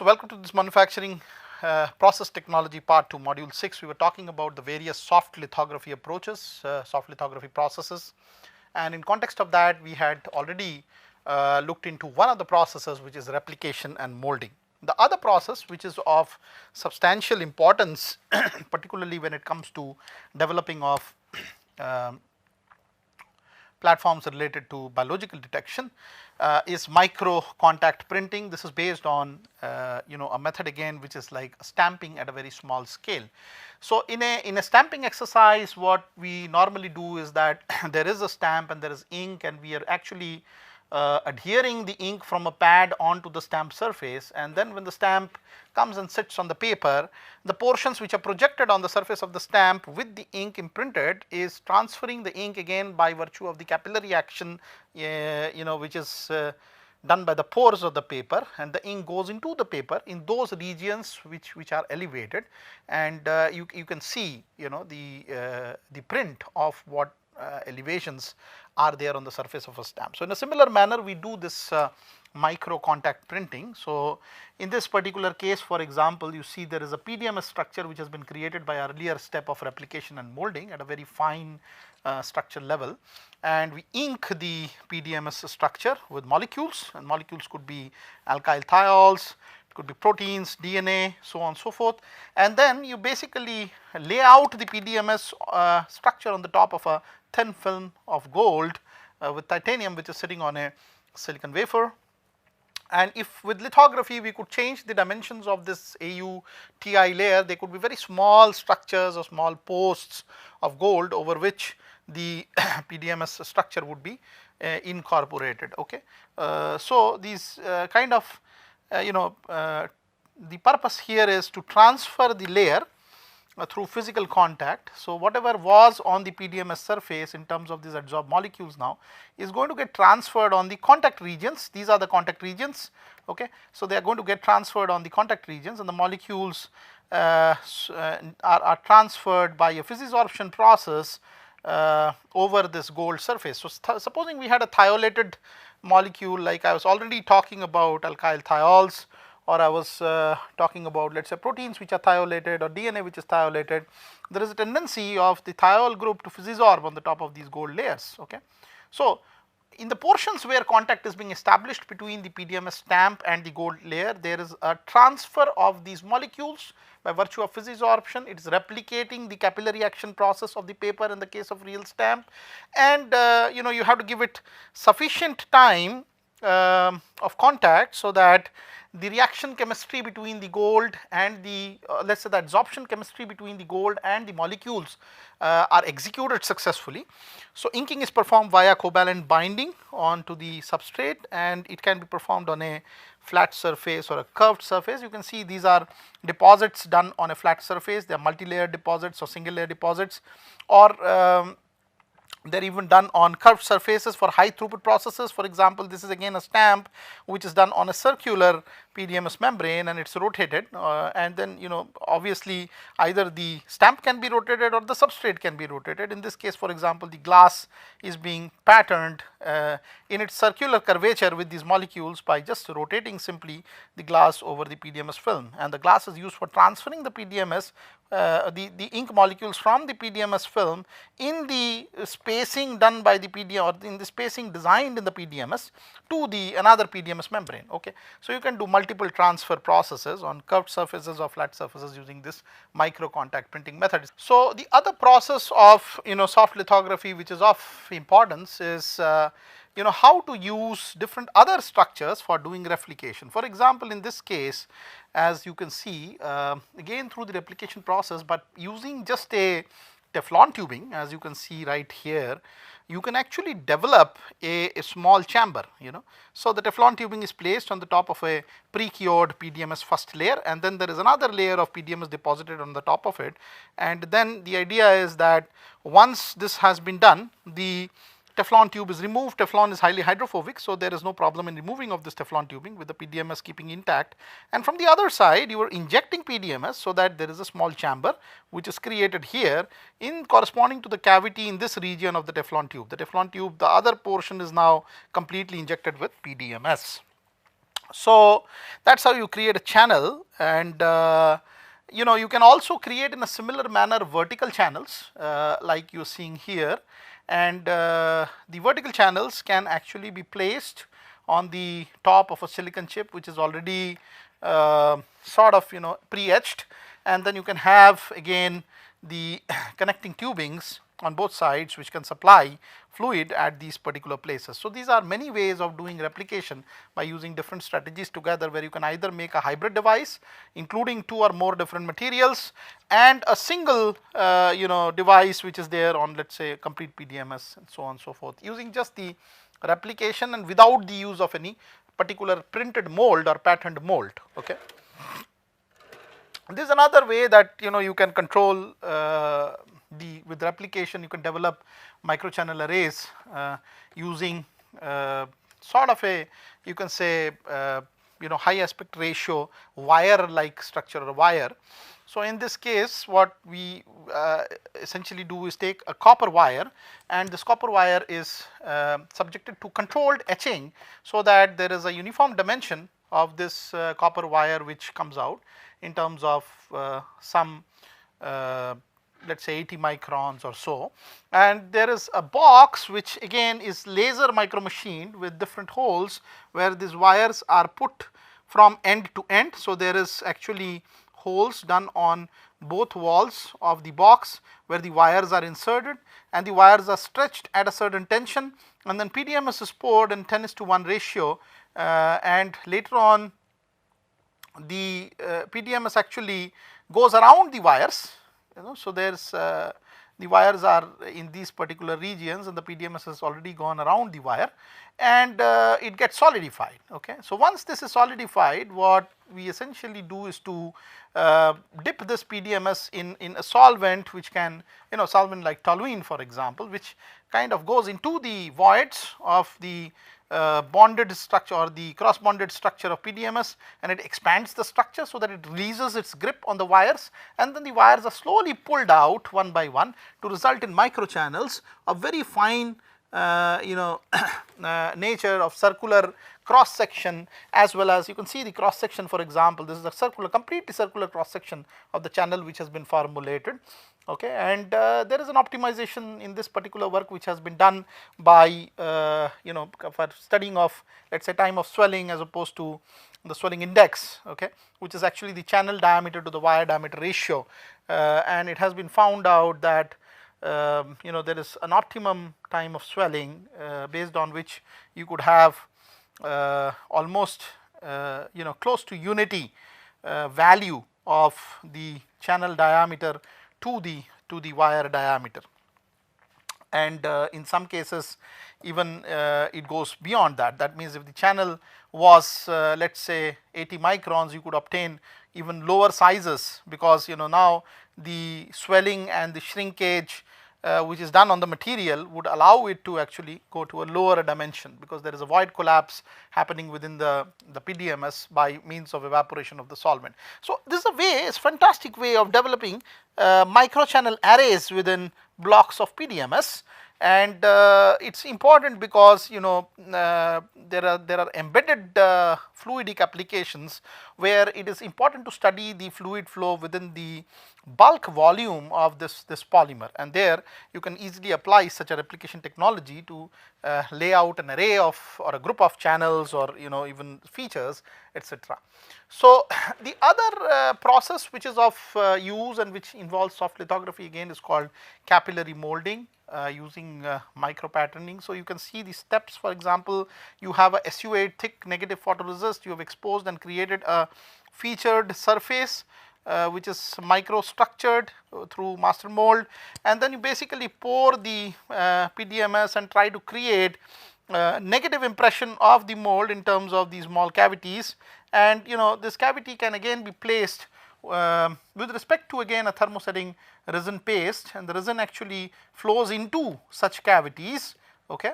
So welcome to this manufacturing process technology part 2 module 6. We were talking about the various soft lithography approaches, soft lithography processes, and in context of that we had already looked into one of the processes, which is replication and molding. The other process, which is of substantial importance particularly when it comes to developing of platforms related to biological detection, is microcontact printing. This is based on a method again which is like stamping at a very small scale. So in a stamping exercise, what we normally do is that there is a stamp and there is ink, and we are actually adhering the ink from a pad onto the stamp surface, and then when the stamp comes and sits on the paper, the portions which are projected on the surface of the stamp with the ink imprinted is transferring the ink again by virtue of the capillary action which is done by the pores of the paper, and the ink goes into the paper in those regions which are elevated, and you can see the print of what elevations are there on the surface of a stamp. So in a similar manner we do this micro contact printing. So in this particular case, for example, you see there is a PDMS structure which has been created by earlier step of replication and molding at a very fine structure level, and we ink the PDMS structure with molecules, and molecules could be alkyl thiols, could be proteins, DNA, so on and so forth, and then you basically lay out the PDMS structure on the top of a thin film of gold with titanium, which is sitting on a silicon wafer. And if with lithography we could change the dimensions of this AU-TI layer, they could be very small structures or small posts of gold over which the PDMS structure would be incorporated. Okay, so these kind of the purpose here is to transfer the layer through physical contact. So whatever was on the PDMS surface in terms of these adsorbed molecules now is going to get transferred on the contact regions. These are the contact regions. Okay, so they are going to get transferred on the contact regions, and the molecules are transferred by a physisorption process over this gold surface. So supposing we had a thiolated molecule, like I was already talking about alkyl thiols, or I was talking about, let us say, proteins which are thiolated or DNA which is thiolated, there is a tendency of the thiol group to physisorb on the top of these gold layers. Okay, so in the portions where contact is being established between the PDMS stamp and the gold layer, there is a transfer of these molecules by virtue of physisorption. It is replicating the capillary action process of the paper in the case of real stamp, and you have to give it sufficient time of contact so that the reaction chemistry between the gold and the let us say the adsorption chemistry between the gold and the molecules are executed successfully. So inking is performed via covalent binding onto the substrate, and it can be performed on a flat surface or a curved surface. You can see these are deposits done on a flat surface. They are multi-layer deposits or single layer deposits, or they are even done on curved surfaces for high throughput processes. For example, this is again a stamp which is done on a circular PDMS membrane, and it is rotated, and then obviously either the stamp can be rotated or the substrate can be rotated. In this case, for example, the glass is being patterned in its circular curvature with these molecules by just rotating simply the glass over the PDMS film, and the glass is used for transferring the PDMS the ink molecules from the PDMS film in the spacing done by the PDMS, or in the spacing designed in the PDMS to the another PDMS membrane. Okay, so you can do multiple transfer processes on curved surfaces or flat surfaces using this micro contact printing method. So the other process of soft lithography which is of importance is how to use different other structures for doing replication. For example, in this case, as you can see, again through the replication process, but using just a Teflon tubing, as you can see right here, you can actually develop a small chamber. So the Teflon tubing is placed on the top of a pre-cured PDMS first layer, and then there is another layer of PDMS deposited on the top of it, and then the idea is that once this has been done, the Teflon tube is removed. Teflon is highly hydrophobic, so there is no problem in removing of this Teflon tubing with the PDMS keeping intact. And from the other side, you are injecting PDMS so that there is a small chamber which is created here in corresponding to the cavity in this region of the Teflon tube. The Teflon tube, the other portion is now completely injected with PDMS. So that's how you create a channel, and you can also create in a similar manner vertical channels like you're seeing here, and the vertical channels can actually be placed on the top of a silicon chip which is already sort of pre-etched, and then you can have again the connecting tubings on both sides which can supply fluid at these particular places. So these are many ways of doing replication by using different strategies together, where you can either make a hybrid device including two or more different materials and a single device which is there on, let's say, complete PDMS and so on and so forth, using just the replication and without the use of any particular printed mold or patterned mold. Okay. This is another way that you can control with replication. You can develop microchannel arrays using sort of a, you can say, high aspect ratio wire like structure or wire. So in this case what we essentially do is take a copper wire, and this copper wire is subjected to controlled etching so that there is a uniform dimension of this copper wire which comes out in terms of some let's say 80 microns or so, and there is a box which again is laser micro machined with different holes where these wires are put from end to end. So there is actually holes done on both walls of the box where the wires are inserted, and the wires are stretched at a certain tension, and then PDMS is poured in 10:1 ratio, and later on the PDMS actually goes around the wires. So there's the wires are in these particular regions, and the PDMS has already gone around the wire, and it gets solidified. Okay. So once this is solidified, what we essentially do is to dip this PDMS in a solvent which can, solvent like toluene for example, which kind of goes into the voids of the bonded structure or the cross bonded structure of PDMS, and it expands the structure so that it releases its grip on the wires, and then the wires are slowly pulled out one by one to result in microchannels of very fine nature of circular cross section, as well as you can see the cross section. For example, this is a circular, completely circular cross section of the channel which has been formulated. Okay, and there is an optimization in this particular work which has been done by for studying of, let's say, time of swelling as opposed to the swelling index, okay, which is actually the channel diameter to the wire diameter ratio, and it has been found out that there is an optimum time of swelling based on which you could have almost close to unity value of the channel diameter to the wire diameter, and in some cases even it goes beyond that. That means if the channel was let's say 80 microns, you could obtain even lower sizes, because now the swelling and the shrinkage which is done on the material would allow it to actually go to a lower dimension, because there is a void collapse happening within the PDMS by means of evaporation of the solvent. So this is a way, it's a fantastic way of developing microchannel arrays within blocks of PDMS, and it's important because there are embedded fluidic applications where it is important to study the fluid flow within the bulk volume of this polymer, and there you can easily apply such a replication technology to lay out an array of or a group of channels or even features, etc. So the other process which is of use and which involves soft lithography again is called capillary molding using micro patterning. So you can see the steps. For example, you have a SU8 thick negative photoresist, you have exposed and created a featured surface which is micro structured through master mold, and then you basically pour the PDMS and try to create negative impression of the mold in terms of these small cavities, and this cavity can again be placed with respect to again a thermosetting resin paste, and the resin actually flows into such cavities, okay,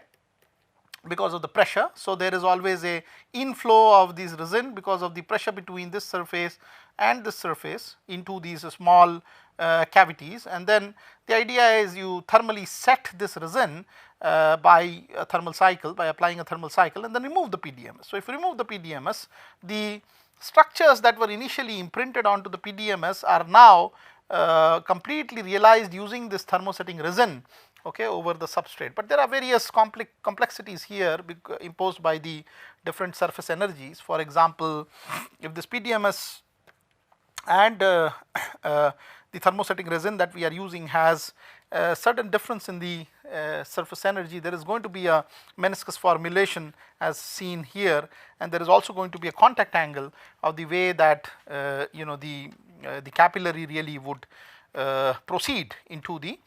because of the pressure. So there is always a inflow of this resin because of the pressure between this surface and this surface into these small cavities, and then the idea is you thermally set this resin by a thermal cycle, by applying a thermal cycle, and then remove the PDMS. So if you remove the PDMS, the structures that were initially imprinted onto the PDMS are now completely realized using this thermosetting resin, okay, over the substrate. But there are various complexities here imposed by the different surface energies. For example, if this PDMS and the thermosetting resin that we are using has a certain difference in the surface energy, there is going to be a meniscus formulation as seen here, and there is also going to be a contact angle of the way that the capillary really would proceed into the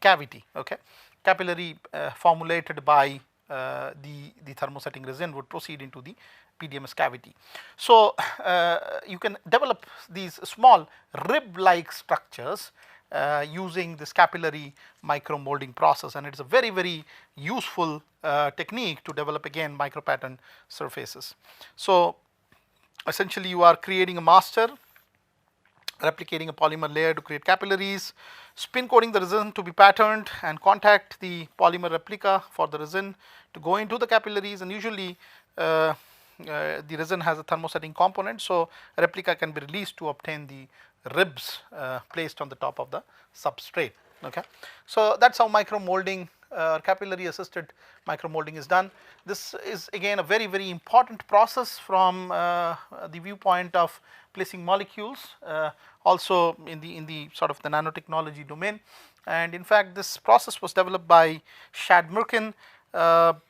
cavity. Okay, capillary formulated by the thermosetting resin would proceed into the PDMS cavity. So you can develop these small rib-like structures using this capillary micro molding process, and it is a very useful technique to develop again micro pattern surfaces. So essentially you are creating a master, replicating a polymer layer to create capillaries, spin coating the resin to be patterned, and contact the polymer replica for the resin to go into the capillaries. And usually the resin has a thermosetting component, so a replica can be released to obtain the ribs placed on the top of the substrate. Okay, so that's how micro molding capillary assisted micro molding is done. This is again a very important process from the viewpoint of placing molecules, also in the sort of the nanotechnology domain. And in fact, this process was developed by Shad Mirkin, up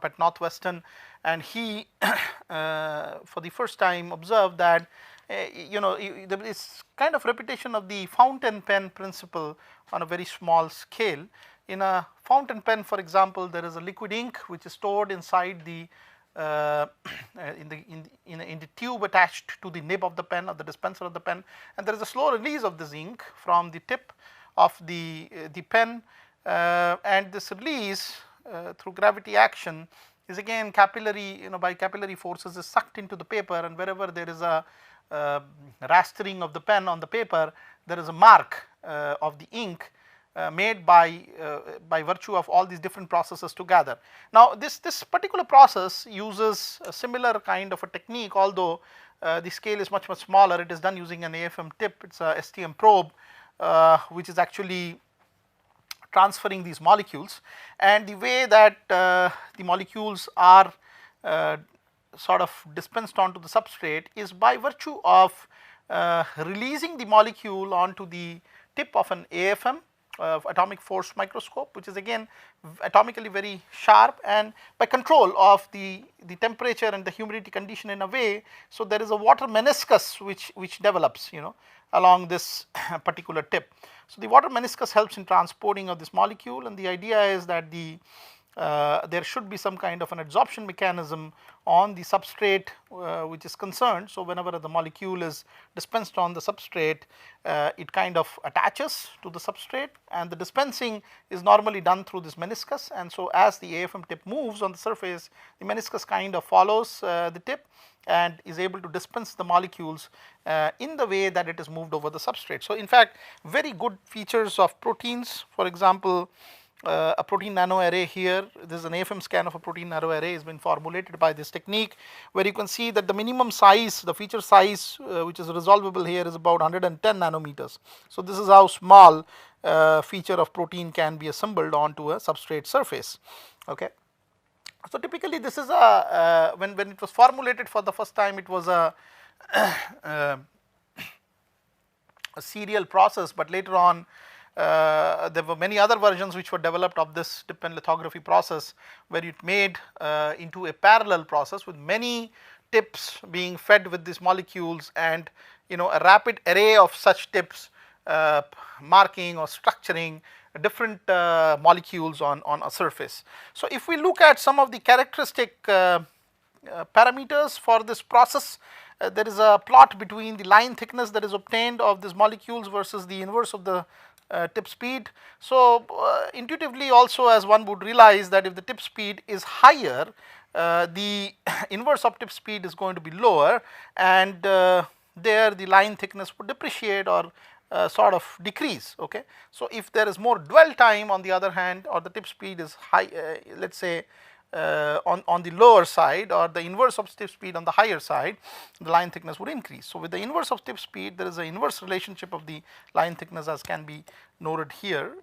at Northwestern, and he for the first time observed that there is kind of repetition of the fountain pen principle on a very small scale. In a fountain pen, for example, there is a liquid ink which is stored inside the in the tube attached to the nib of the pen or the dispenser of the pen, and there is a slow release of this ink from the tip of the pen, and this release through gravity action is again capillary, by capillary forces is sucked into the paper, and wherever there is a rastering of the pen on the paper, there is a mark of the ink made by virtue of all these different processes together. Now this particular process uses a similar kind of a technique, although the scale is much smaller. It is done using an AFM tip. It's a STM probe which is actually transferring these molecules, and the way that the molecules are sort of dispensed onto the substrate is by virtue of releasing the molecule onto the tip of an AFM, atomic force microscope, which is again atomically very sharp, and by control of the temperature and the humidity condition in a way, so there is a water meniscus which develops along this particular tip. So the water meniscus helps in transporting of this molecule, and the idea is that there should be some kind of an adsorption mechanism on the substrate which is concerned. So whenever the molecule is dispensed on the substrate, it kind of attaches to the substrate, and the dispensing is normally done through this meniscus, and so as the AFM tip moves on the surface, the meniscus kind of follows the tip and is able to dispense the molecules in the way that it is moved over the substrate. So in fact, very good features of proteins. For example, a protein nano array here, this is an AFM scan of a protein nano array, has been formulated by this technique, where you can see that the minimum size, the feature size which is resolvable here is about 110 nanometers. So this is how small feature of protein can be assembled onto a substrate surface. Okay. So typically this is a when it was formulated for the first time, it was a serial process, but later on there were many other versions which were developed of this dip and lithography process, where it made into a parallel process with many tips being fed with these molecules, and a rapid array of such tips marking or structuring different molecules on a surface. So if we look at some of the characteristic parameters for this process, there is a plot between the line thickness that is obtained of these molecules versus the inverse of the tip speed. So intuitively also, as one would realize, that if the tip speed is higher, the inverse of tip speed is going to be lower, and there the line thickness would depreciate or sort of decrease. Okay. So, if there is more dwell time on the other hand, or the tip speed is high, let us say on the lower side, or the inverse of tip speed on the higher side, the line thickness would increase. So, with the inverse of tip speed, there is an inverse relationship of the line thickness, as can be noted here.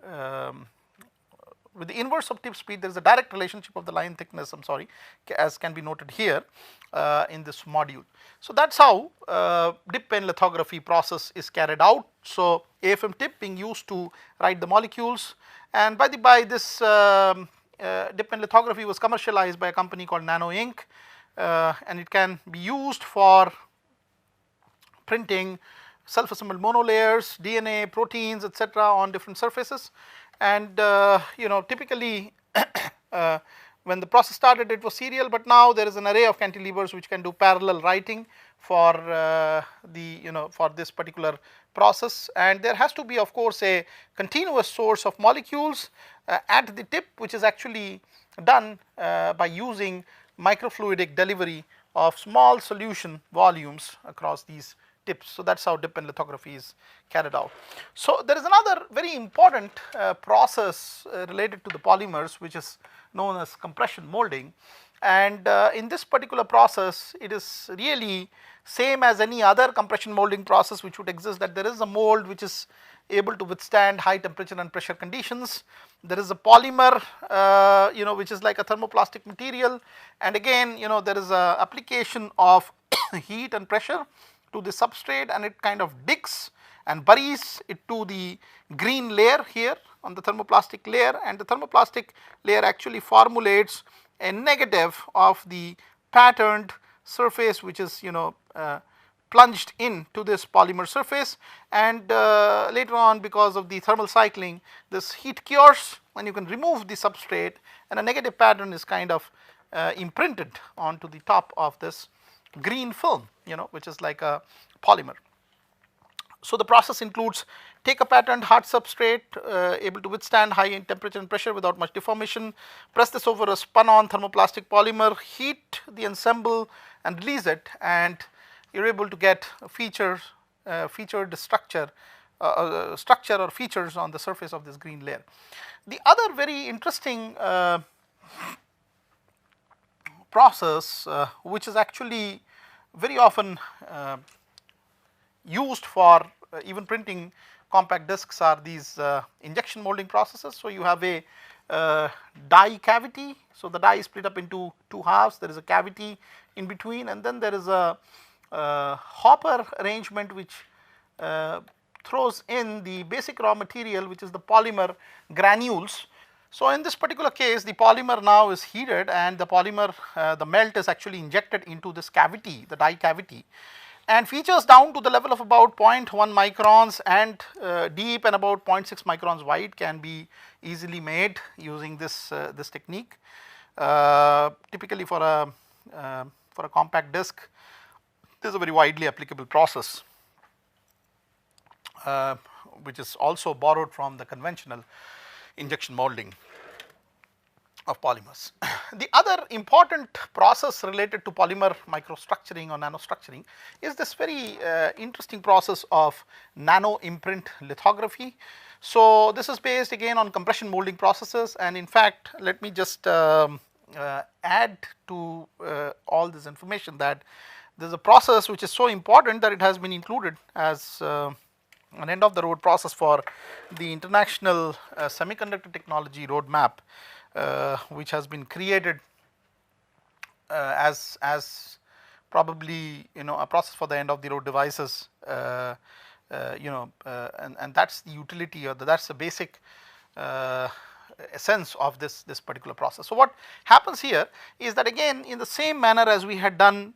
With the inverse of tip speed, there is a direct relationship of the line thickness, I am sorry, as can be noted here in this module. So, that is how dip pen lithography process is carried out. So, AFM tip being used to write the molecules, and by the by, this dip pen lithography was commercialized by a company called Nano Inc. And it can be used for printing self-assembled monolayers, DNA, proteins, etc. on different surfaces. And typically when the process started, it was serial, but now there is an array of cantilevers which can do parallel writing for for this particular process. And there has to be, of course, a continuous source of molecules at the tip, which is actually done by using microfluidic delivery of small solution volumes across these tips. So, that is how dip pen lithography is carried out. So, there is another very important process related to the polymers, which is known as compression molding, and in this particular process, it is really same as any other compression molding process which would exist, that there is a mold which is able to withstand high temperature and pressure conditions. There is a polymer which is like a thermoplastic material, and again there is a application of heat and pressure to the substrate, and it kind of digs and buries it to the green layer here on the thermoplastic layer, and the thermoplastic layer actually formulates a negative of the patterned surface which is plunged into this polymer surface, and later on, because of the thermal cycling, this heat cures and you can remove the substrate, and a negative pattern is kind of imprinted onto the top of this green film, which is like a polymer. So, the process includes take a patterned hard substrate able to withstand high temperature and pressure without much deformation, press this over a spun on thermoplastic polymer, heat the ensemble and release it, and you are able to get featured structure or features on the surface of this green layer. The other very interesting process which is actually very often used for even printing compact discs are these injection molding processes. So, you have a die cavity. So, the die is split up into two halves, there is a cavity in between, and then there is a hopper arrangement which throws in the basic raw material, which is the polymer granules. So, in this particular case, the polymer now is heated, and the polymer the melt is actually injected into this cavity, the die cavity, and features down to the level of about 0.1 microns and deep and about 0.6 microns wide can be easily made using this technique. Typically for a compact disc, this is a very widely applicable process which is also borrowed from the conventional injection molding of polymers. The other important process related to polymer microstructuring or nanostructuring is this very interesting process of nano imprint lithography. So, this is based again on compression molding processes, and in fact, let me just add to all this information that there is a process which is so important that it has been included as an end of the road process for the international semiconductor technology roadmap, which has been created as probably a process for the end of the road devices, and that is the utility, or that is the basic essence of this particular process. So, what happens here is that again in the same manner as we had done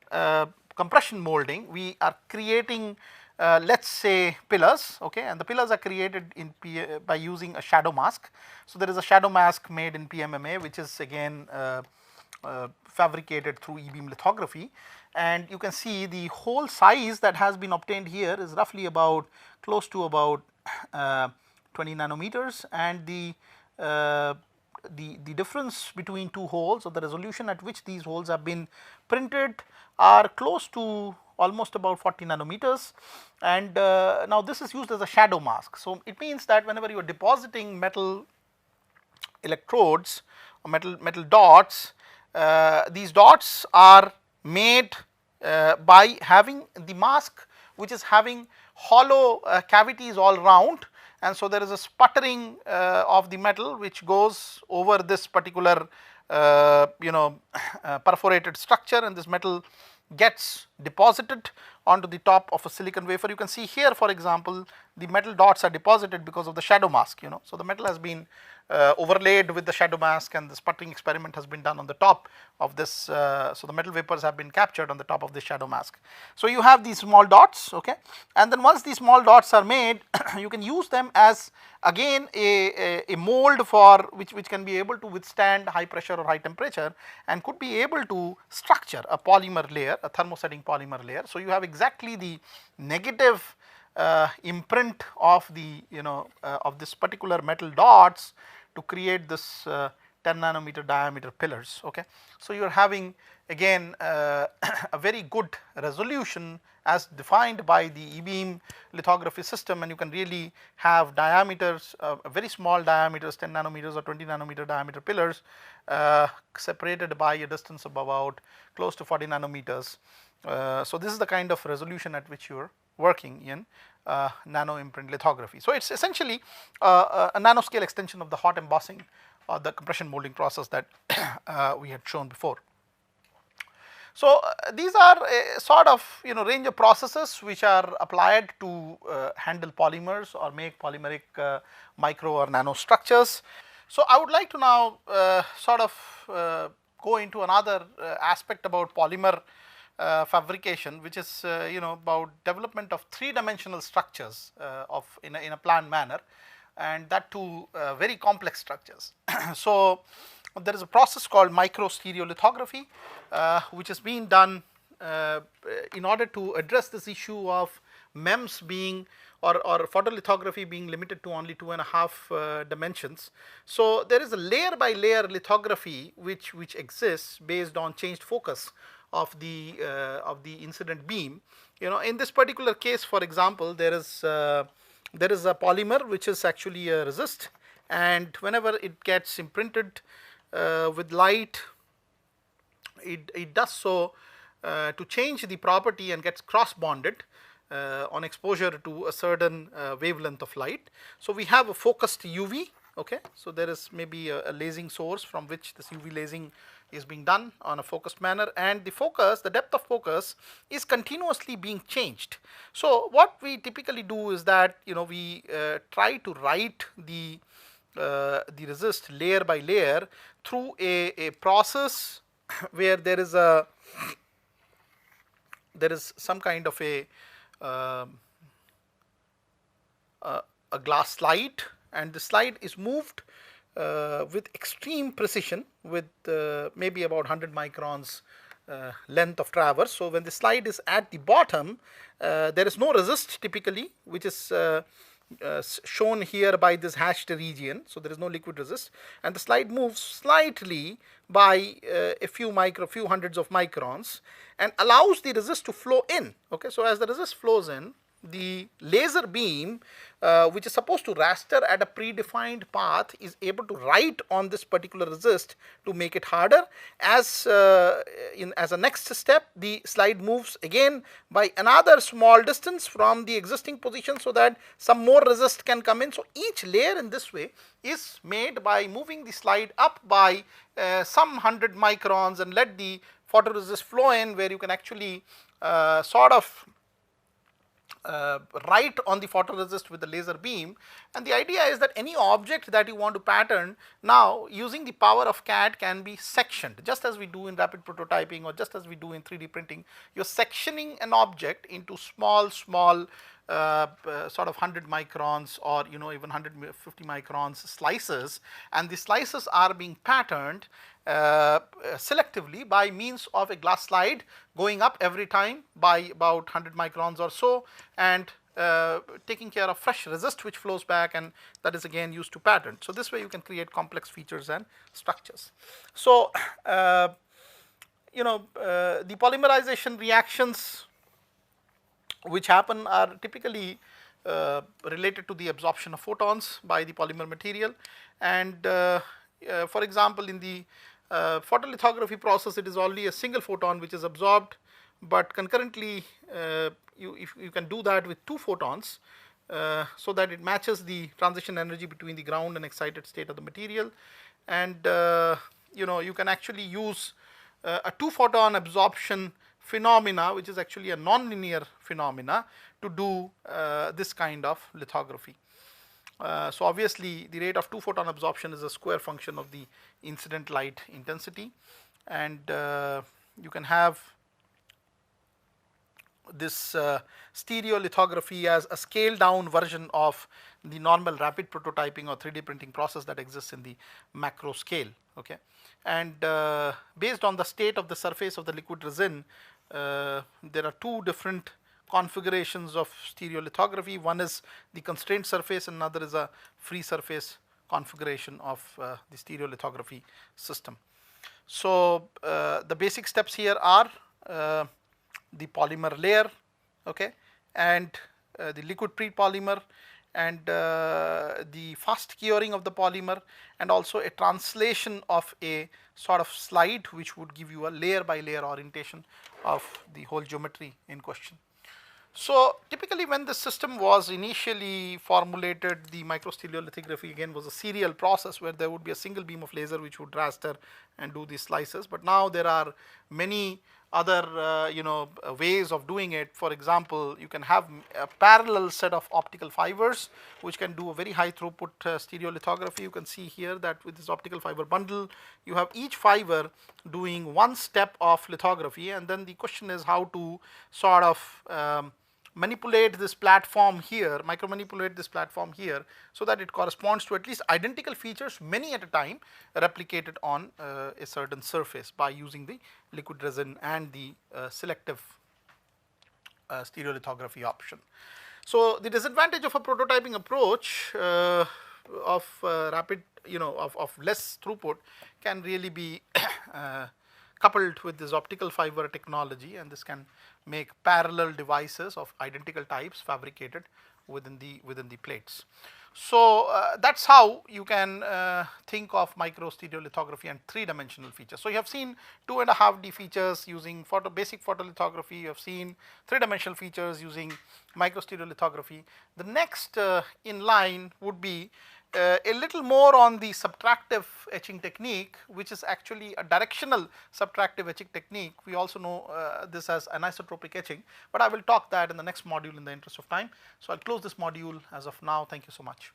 compression molding, we are creating let us say pillars, okay, and the pillars are created by using a shadow mask. So, there is a shadow mask made in PMMA, which is again fabricated through e-beam lithography, and you can see the hole size that has been obtained here is roughly about close to about 20 nanometers, and the difference between two holes, or the resolution at which these holes have been printed, are close to almost about 40 nanometers, and now this is used as a shadow mask. So it means that whenever you are depositing metal electrodes or metal dots, these dots are made by having the mask which is having hollow cavities all round, and so there is a sputtering of the metal which goes over this particular perforated structure, and this metal gets deposited onto the top of a silicon wafer. You can see here, for example, the metal dots are deposited because of the shadow mask, so the metal has been overlaid with the shadow mask, and the sputtering experiment has been done on the top of this, so the metal vapors have been captured on the top of the shadow mask. So you have these small dots, okay, and then once these small dots are made, you can use them as again a mold for which can be able to withstand high pressure or high temperature, and could be able to structure a polymer layer, a thermosetting polymer layer. So you have exactly the negative imprint of the of this particular metal dots to create this 10 nanometer diameter pillars, okay. So you are having again a very good resolution as defined by the e-beam lithography system, and you can really have diameters, very small diameters, 10 nanometers or 20 nanometer diameter pillars separated by a distance of about close to 40 nanometers. So this is the kind of resolution at which you are working in nano imprint lithography. So it's essentially a nanoscale extension of the hot embossing or the compression molding process that we had shown before. So these are a sort of range of processes which are applied to handle polymers or make polymeric micro or nano structures. So I would like to now sort of go into another aspect about polymer fabrication, which is about development of three-dimensional structures in a planned manner, and that too very complex structures. So there is a process called microstereolithography, which has been done in order to address this issue of MEMS being or photolithography being limited to only 2.5 dimensions. So there is a layer by layer lithography which exists based on changed focus of the incident beam. In this particular case, for example, there is a polymer which is actually a resist, and whenever it gets imprinted with light, it does so to change the property and gets cross bonded on exposure to a certain wavelength of light. So we have a focused UV, okay. So there is maybe a lasing source from which this UV lasing is being done on a focused manner, and the depth of focus is continuously being changed. So what we typically do is that we try to write the resist layer by layer through a process where there is some kind of a glass slide, and the slide is moved with extreme precision, with maybe about 100 microns length of traverse. So when the slide is at the bottom, there is no resist typically, which is shown here by this hashed region. So there is no liquid resist, and the slide moves slightly by a few hundreds of microns and allows the resist to flow in, okay. So as the resist flows in, the laser beam, which is supposed to raster at a predefined path, is able to write on this particular resist to make it harder. As a next step, the slide moves again by another small distance from the existing position, so that some more resist can come in. So each layer in this way is made by moving the slide up by some 100 microns and let the photoresist flow in, where you can actually sort of write on the photoresist with the laser beam. And the idea is that any object that you want to pattern now, using the power of CAD, can be sectioned, just as we do in rapid prototyping or just as we do in 3D printing. You're sectioning an object into small sort of 100 microns or even 150 microns slices, and the slices are being patterned selectively by means of a glass slide going up every time by about 100 microns or so, and taking care of fresh resist which flows back, and that is again used to pattern. So this way you can create complex features and structures. So the polymerization reactions which happen are typically related to the absorption of photons by the polymer material. And for example, in the photolithography process, it is only a single photon which is absorbed, but concurrently you can do that with 2 photons, so that it matches the transition energy between the ground and excited state of the material. And you can actually use a 2 photon absorption phenomena, which is actually a nonlinear phenomena, to do this kind of lithography. So obviously the rate of 2 photon absorption is a square function of the incident light intensity, and you can have this stereolithography as a scaled down version of the normal rapid prototyping or 3D printing process that exists in the macro scale. Okay, and based on the state of the surface of the liquid resin, there are 2 different configurations of stereolithography. One is the constrained surface, and another is a free surface configuration of the stereolithography system. So the basic steps here are the polymer layer, okay, and the liquid pre-polymer, and the fast curing of the polymer, and also a translation of a sort of slide which would give you a layer by layer orientation of the whole geometry in question. So typically when the system was initially formulated, the microstereolithography again was a serial process where there would be a single beam of laser which would raster and do these slices. But now there are many other ways of doing it. For example, you can have a parallel set of optical fibers which can do a very high throughput stereolithography. You can see here that with this optical fiber bundle, you have each fiber doing one step of lithography, and then the question is how to sort of manipulate this platform here, micro manipulate this platform here, so that it corresponds to at least identical features, many at a time, replicated on a certain surface by using the liquid resin and the selective stereolithography option. So the disadvantage of a prototyping approach of rapid, of less throughput can really be coupled with this optical fiber technology, and this can make parallel devices of identical types fabricated within the plates. So that's how you can think of micro stereolithography and 3-dimensional features. So you have seen 2.5D features using basic photolithography. You have seen 3-dimensional features using micro stereolithography. The next in line would be a little more on the subtractive etching technique, which is actually a directional subtractive etching technique. We also know this as anisotropic etching, but I will talk that in the next module in the interest of time. So I'll close this module as of now. Thank you so much.